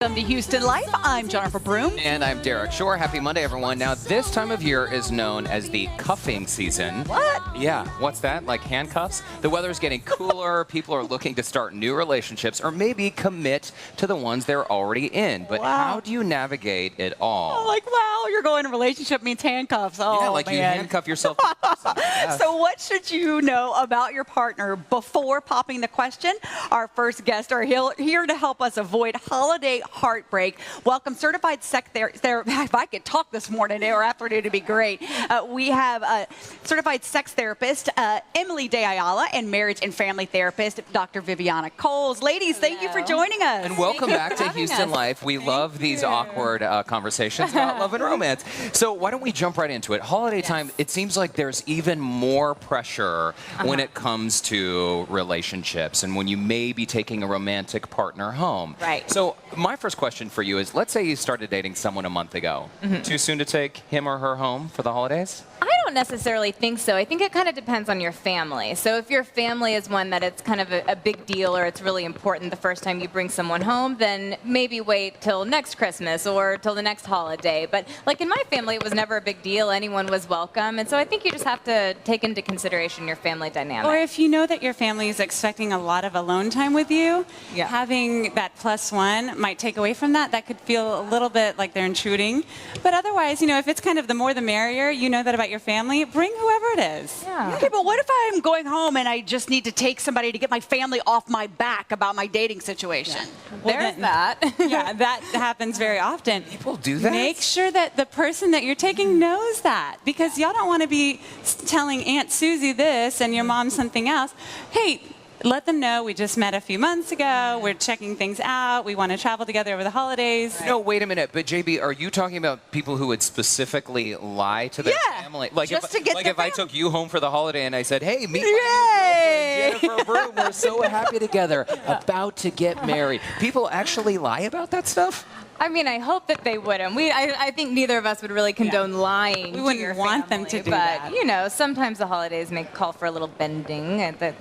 Welcome to Houston Life. I'm Jennifer Broom. And I'm Derek Shore. Happy Monday, everyone. Now, this time of year is known as the cuffing season. What? Yeah, what's that? Like handcuffs? The weather's getting cooler. People are looking to start new relationships or maybe commit to the ones they're already in. But how do you navigate it all? Oh, like, wow, you're going to relationship means handcuffs. Oh, yeah, like man. you handcuff yourself to the person, I guess. So what should you know about your partner before popping the question? Our first guests are here to help us avoid holiday heartbreak. Welcome certified sex therapist. If I could talk this morning or afternoon, it'd be great. We have certified sex therapist Emily De Ayala and marriage and family therapist Dr. Viviana Coles. Ladies, thank you for joining us. And welcome back to Houston Life. We love these awkward conversations about love and romance. So why don't we jump right into it? Holiday time, it seems like there's even more pressure when it comes to relationships and when you may be taking a romantic partner home. Right. So my first question for you is, let's say you started dating someone a month ago. Too soon to take him or her home for the holidays? I don't necessarily think so. I think it kind of depends on your family. So if your family is one that it's kind of a big deal or it's really important the first time you bring someone home, then maybe wait till next Christmas or till the next holiday. But like in my family, it was never a big deal. Anyone was welcome. And so I think you just have to take into consideration your family dynamic. Or if you know that your family is expecting a lot of alone time with you, having that +1 might take away from that. That could feel a little bit like they're intruding. But otherwise, you know, if it's kind of the more the merrier, you know that about your family, bring whoever it is. Yeah. Okay, but what if I'm going home and I just need to take somebody to get my family off my back about my dating situation? Well, There's that. Yeah, that happens very often. People do that? Make sure that the person that you're taking knows that, because y'all don't want to be telling Aunt Susie this and your mom something else. Hey, let them know we just met a few months ago. We're checking things out. We want to travel together over the holidays. No, wait a minute. But JB, are you talking about people who would specifically lie to their family? Like just if, to get like the if I took you home for the holiday and I said, "Hey, meet Yay! my new girlfriend, Jennifer Broom. We're so happy together, about to get married." People actually lie about that stuff? I mean, I hope that they wouldn't. I think neither of us would really condone lying. We wouldn't to your want them family, to do but, that. you know, sometimes the holidays may call for a little bending to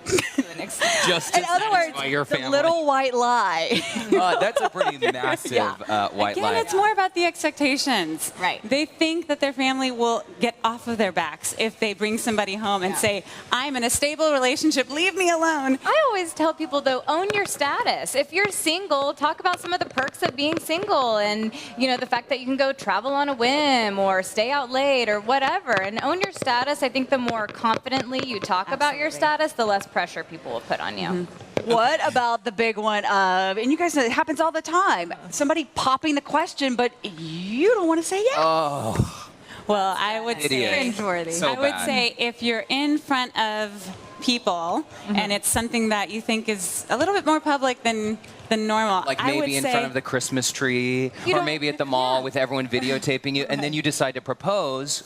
an extent. Just to In other satisfy words, your the family. little white lie. That's a pretty massive white Again, lie. it's more about the expectations. Right. They think that their family will get off of their backs if they bring somebody home and say, I'm in a stable relationship, leave me alone. I always tell people, though, own your status. If you're single, talk about some of the perks of being single and, you know, the fact that you can go travel on a whim or stay out late or whatever. And own your status. I think the more confidently you talk about your status, the less pressure people will put on you. What about the big one of, and you guys know it happens all the time, somebody popping the question, but you don't want to say yes. Oh, Well, I would idiot. say, Cringeworthy. So I would bad. say if you're in front of people and it's something that you think is a little bit more public than normal, like I would maybe in say, front of the Christmas tree, or don't- maybe at the mall with everyone videotaping you, and then you decide to propose.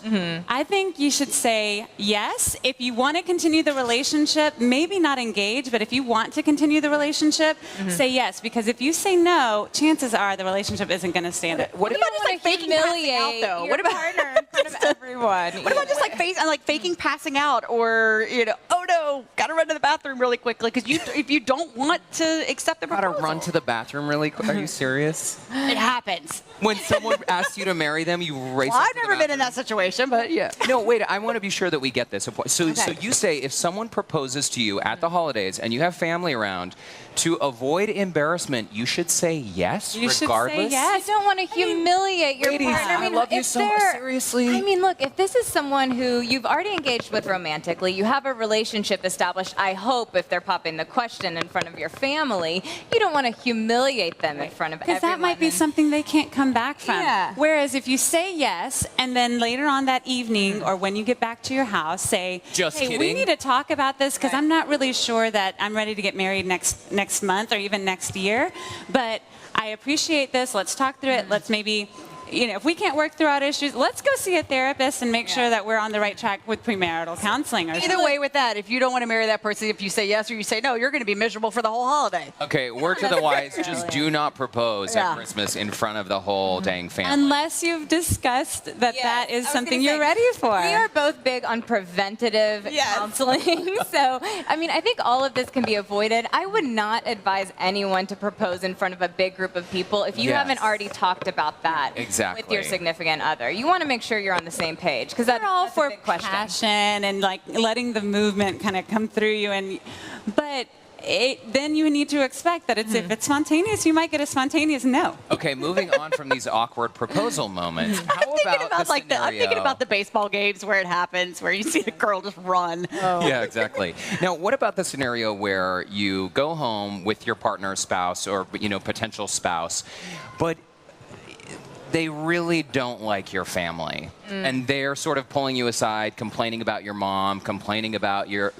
I think you should say yes. If you want to continue the relationship, maybe not engage, but if you want to continue the relationship, say yes. Because if you say no, chances are the relationship isn't going to stand it. What You if don't want to faking passing out, humiliate though? your What about- partner in front of everyone. What about just like faking passing out, or you know, oh no, gotta run to the bathroom really quickly because if you don't want to accept the gotta proposal, run to the bathroom really quick? Are you serious? it happens. When someone asks you to marry them, you race. Well, up I've to the never been in bathroom? that situation, but yeah. No, wait. I want to be sure that we get this. So you say if someone proposes to you at the holidays and you have family around, to avoid embarrassment, you should say yes, You should say regardless. yes. You don't want to humiliate your Ladies, partner. I love you if so much. they're- Seriously. I mean, look, if this is someone who you've already engaged with romantically, you have a relationship established, I hope, if they're popping the question in front of your family, you don't want to humiliate them in front of everyone. Because that might be and- something they can't come back from. Yeah. Whereas if you say yes, and then later on that evening or when you get back to your house, say, Just hey, we kidding. need to talk about this because Right. I'm not really sure that I'm ready to get married next month or even next year. But I appreciate this. Let's talk through it. Let's maybe if we can't work through our issues, let's go see a therapist and make sure that we're on the right track with premarital counseling. Or Either way with that, if you don't want to marry that person, if you say yes or you say no, you're going to be miserable for the whole holiday. Okay, word to the wise, just do not propose at Christmas in front of the whole dang family. Unless you've discussed that that is something you're ready for. We are both big on preventative counseling. So, I mean, I think all of this can be avoided. I would not advise anyone to propose in front of a big group of people if you haven't already talked about that with your significant other. You want to make sure you're on the same page because that's all that's for a big question. passion and like letting the movement kind of come through you, but then you need to expect that if it's spontaneous, you might get a spontaneous no. Okay, moving on from these awkward proposal moments. How I'm thinking about the baseball games where it happens, where you see the girl just run. Yeah, exactly. Now, what about the scenario where you go home with your partner, spouse, or potential spouse, but they really don't like your family, and they're sort of pulling you aside, complaining about your mom, complaining about your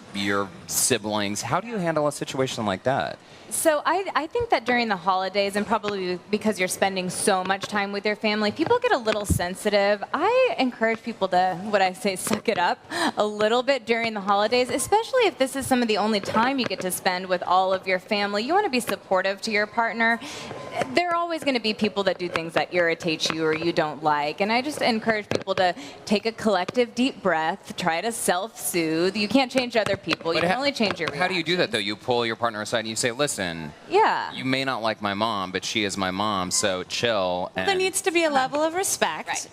siblings. How do you handle a situation like that? So I think that during the holidays, and probably because you're spending so much time with your family, people get a little sensitive. I encourage people to, suck it up a little bit during the holidays, especially if this is some of the only time you get to spend with all of your family. You want to be supportive to your partner. There are always going to be people that do things that irritate you or you don't like, and I just encourage people to take a collective deep breath, try to self-soothe. You can't change other people. You can only change your reactions. How do you do that, though? You pull your partner aside and you say, listen, you may not like my mom, but she is my mom, so chill. And there needs to be a level of respect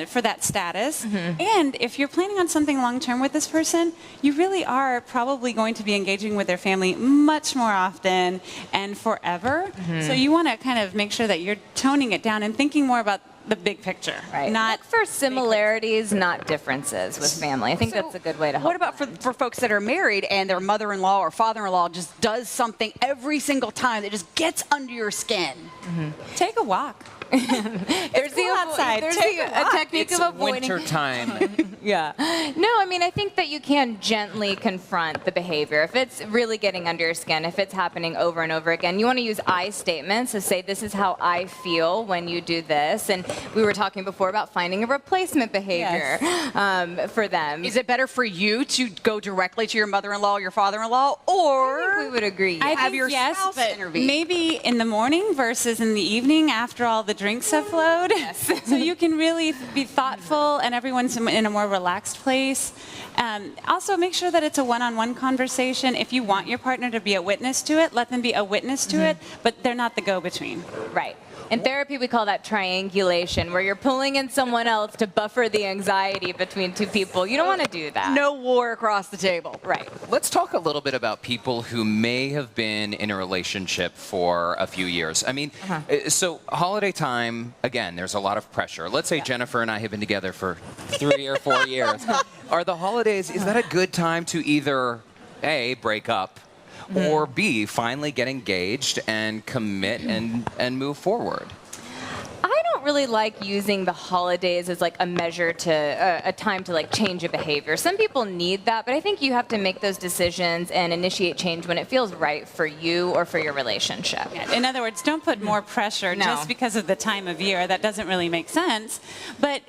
for that status. And if you're planning on something long-term with this person, you really are probably going to be engaging with their family much more often and forever. So you want to kind of make sure that you're toning it down and thinking more about the big picture. Right. Look for similarities, not differences with family. I think that's a good way to help. What about for folks that are married and their mother-in-law or father-in-law just does something every single time that just gets under your skin? Take a walk. There's cool outside. There's a technique of avoiding. Winter time. No, I mean, I think that you can gently confront the behavior. If it's really getting under your skin, if it's happening over and over again, you want to use I statements to say, this is how I feel when you do this. And we were talking before about finding a replacement behavior for them. Is it better for you to go directly to your mother-in-law or your father-in-law, or I think we would agree. I have think your spouse intervene? Maybe in the morning versus in the evening after all the drinks have flowed. So you can really be thoughtful and everyone's in a more relaxed place. Also, make sure that it's a one-on-one conversation. If you want your partner to be a witness to it, let them be a witness to it, but they're not the go-between. Right. In therapy, we call that triangulation, where you're pulling in someone else to buffer the anxiety between two people. You don't want to do that. No war across the table. Right. Let's talk a little bit about people who may have been in a relationship for a few years. I mean, so holiday time, again, there's a lot of pressure. Let's say Jennifer and I have been together for 3 or 4 years. Are the holidays, is that a good time to either, A, break up, or B, finally get engaged and commit and move forward? I don't really like using the holidays as like a measure to a time to like change a behavior. Some people need that, but I think you have to make those decisions and initiate change when it feels right for you or for your relationship. In other words, don't put more pressure just because of the time of year. That doesn't really make sense. But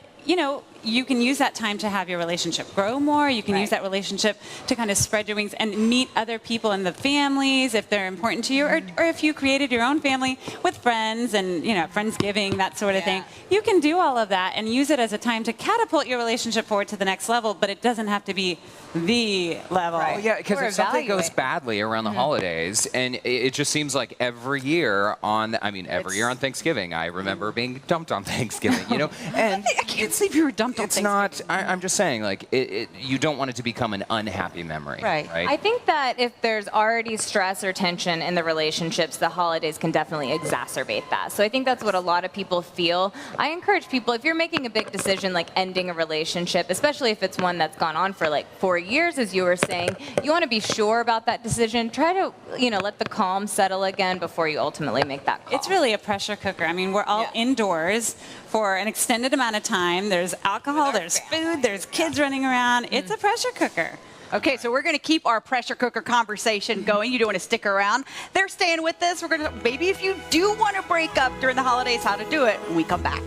you can use that time to have your relationship grow more. You can use that relationship to kind of spread your wings and meet other people in the families if they're important to you, or if you created your own family with friends and Friendsgiving, that sort of thing. You can do all of that and use it as a time to catapult your relationship forward to the next level, but it doesn't have to be the level. Well, yeah, because if something goes badly around the holidays, and it just seems like every year on Thanksgiving, I remember being dumped on Thanksgiving, and I can't believe you were dumped on It's not. I'm just saying, like, you don't want it to become an unhappy memory. Right. I think that if there's already stress or tension in the relationships, the holidays can definitely exacerbate that. So I think that's what a lot of people feel. I encourage people, if you're making a big decision like ending a relationship, especially if it's one that's gone on for like 4 years, as you were saying, you want to be sure about that decision. Try to, let the calm settle again before you ultimately make that call. It's really a pressure cooker. I mean, we're all indoors for an extended amount of time. There's alcohol, there's food, there's kids running around. It's a pressure cooker. Okay, so we're going to keep our pressure cooker conversation going. You don't want to stick around. They're staying with us. We're going to, maybe if you do want to break up during the holidays, how to do it when we come back.